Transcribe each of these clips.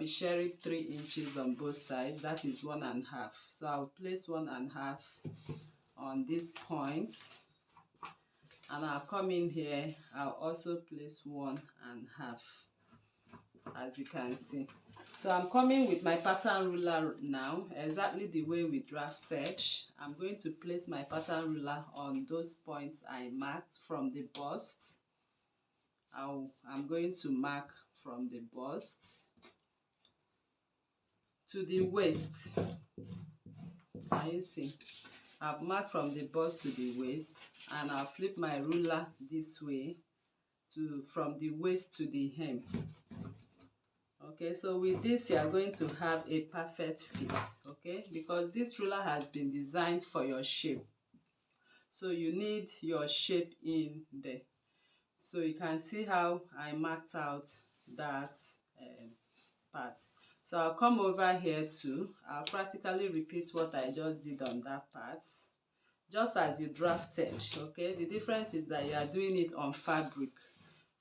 sharing 3 inches on both sides. That is 1.5. So I'll place 1.5 on this point, and I'll come in here. I'll also place 1.5, as you can see. So I'm coming with my pattern ruler now, exactly the way we drafted. I'm going to place my pattern ruler on those points I marked from the bust. I'm going to mark from the bust to the waist. Can you see? I've marked from the bust to the waist, and I'll flip my ruler this way from the waist to the hem. Okay, so with this you are going to have a perfect fit, okay, because this ruler has been designed for your shape, so you need your shape in there. So you can see how I marked out that part. So I'll come over here too. I'll practically repeat what I just did on that part, just as you drafted. Okay, the difference is that you are doing it on fabric,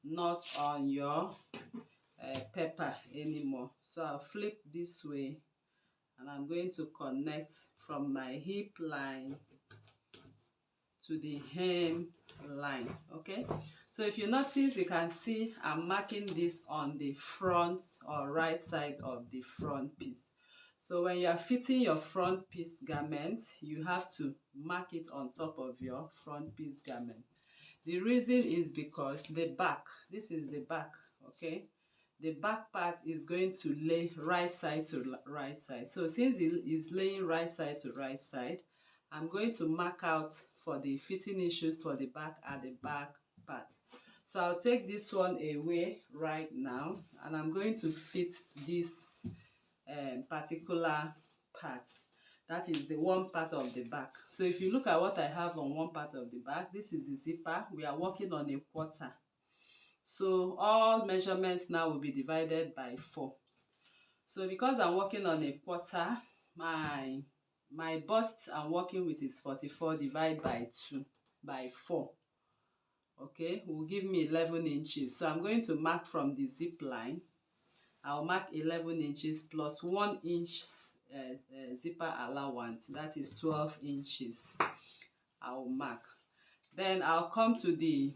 not on your paper anymore. So I'll flip this way, and I'm going to connect from my hip line to the hem line. Okay, so if you notice, you can see I'm marking this on the front or right side of the front piece. So when you are fitting your front piece garment, you have to mark it on top of your front piece garment. The reason is because the back, this is the back, okay, the back part is going to lay right side to right side. So since it is laying right side to right side, I'm going to mark out for the fitting issues for the back at the back part. So I'll take this one away right now, and I'm going to fit this particular part. That is the one part of the back. So if you look at what I have on one part of the back, this is the zipper. We are working on a quarter. So all measurements now will be divided by 4. So because I'm working on a quarter, my bust I'm working with is 44 divided by 2 by 4. Okay, will give me 11 inches. So I'm going to mark from the zip line. I'll mark 11 inches plus 1 inch zipper allowance. That is 12 inches. I'll mark. Then I'll come to the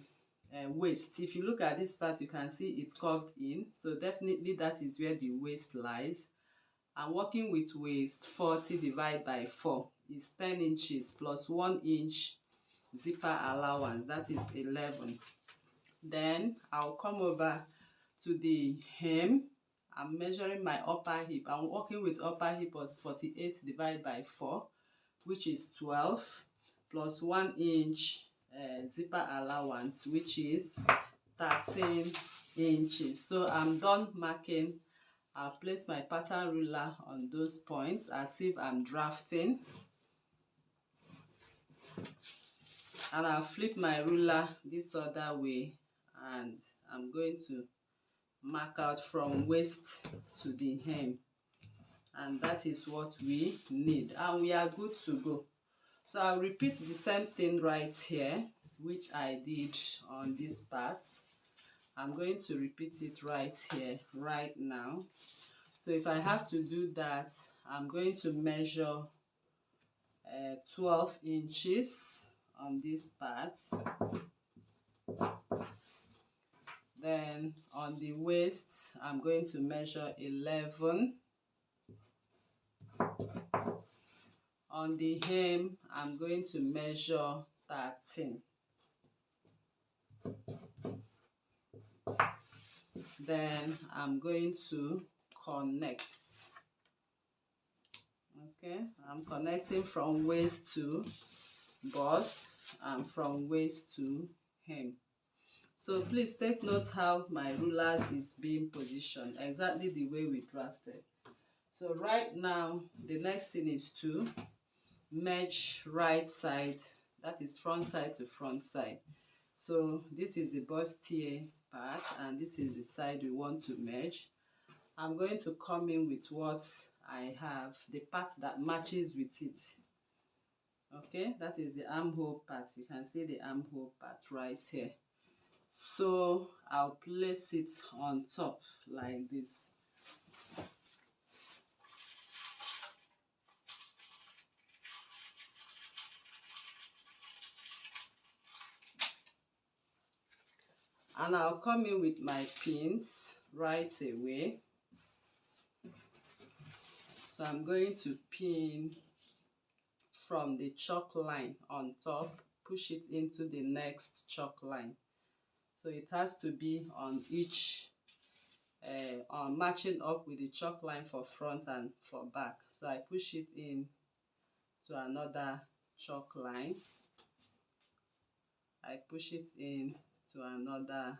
waist. If you look at this part, you can see it's curved in. So definitely that is where the waist lies. I'm working with waist. 40 divided by 4 is 10 inches plus 1 inch zipper allowance. That is 11. Then I'll come over to the hem. I'm measuring my upper hip. I'm working with upper hip was 48 divided by 4, which is 12, plus 1 inch zipper allowance, which is 13 inches. So I'm done marking. I'll place my pattern ruler on those points as if I'm drafting, and I'll flip my ruler this other way, and I'm going to mark out from waist to the hem, and that is what we need, and we are good to go. So I'll repeat the same thing right here, which I did on this part. I'm going to repeat it right here right now. So if I have to do that, I'm going to measure 12 inches on this part. Then on the waist, I'm going to measure 11. On the hem, I'm going to measure 13. Then I'm going to connect. Okay, I'm connecting from waist to bust and from waist to hem. So please take note how my rulers is being positioned, exactly the way we drafted. So right now, the next thing is to merge right side, that is front side to front side. So this is the bustier part, and this is the side we want to merge. I'm going to come in with what I have, the part that matches with it. Okay, that is the armhole part. You can see the armhole part right here. So I'll place it on top like this. And I'll come in with my pins right away. So I'm going to pin from the chalk line on top, push it into the next chalk line. So it has to be on each, on matching up with the chalk line for front and for back. So I push it in to another chalk line. I push it in to another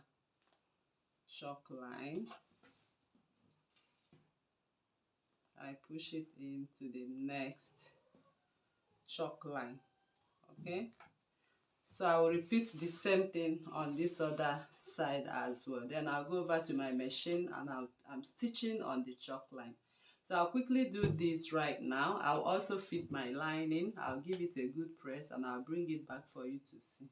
chalk line. I push it into the next chalk line. Okay, so I will repeat the same thing on this other side as well. Then I'll go over to my machine and I'm stitching on the chalk line. So I'll quickly do this right now. I'll also fit my lining. I'll give it a good press and I'll bring it back for you to see.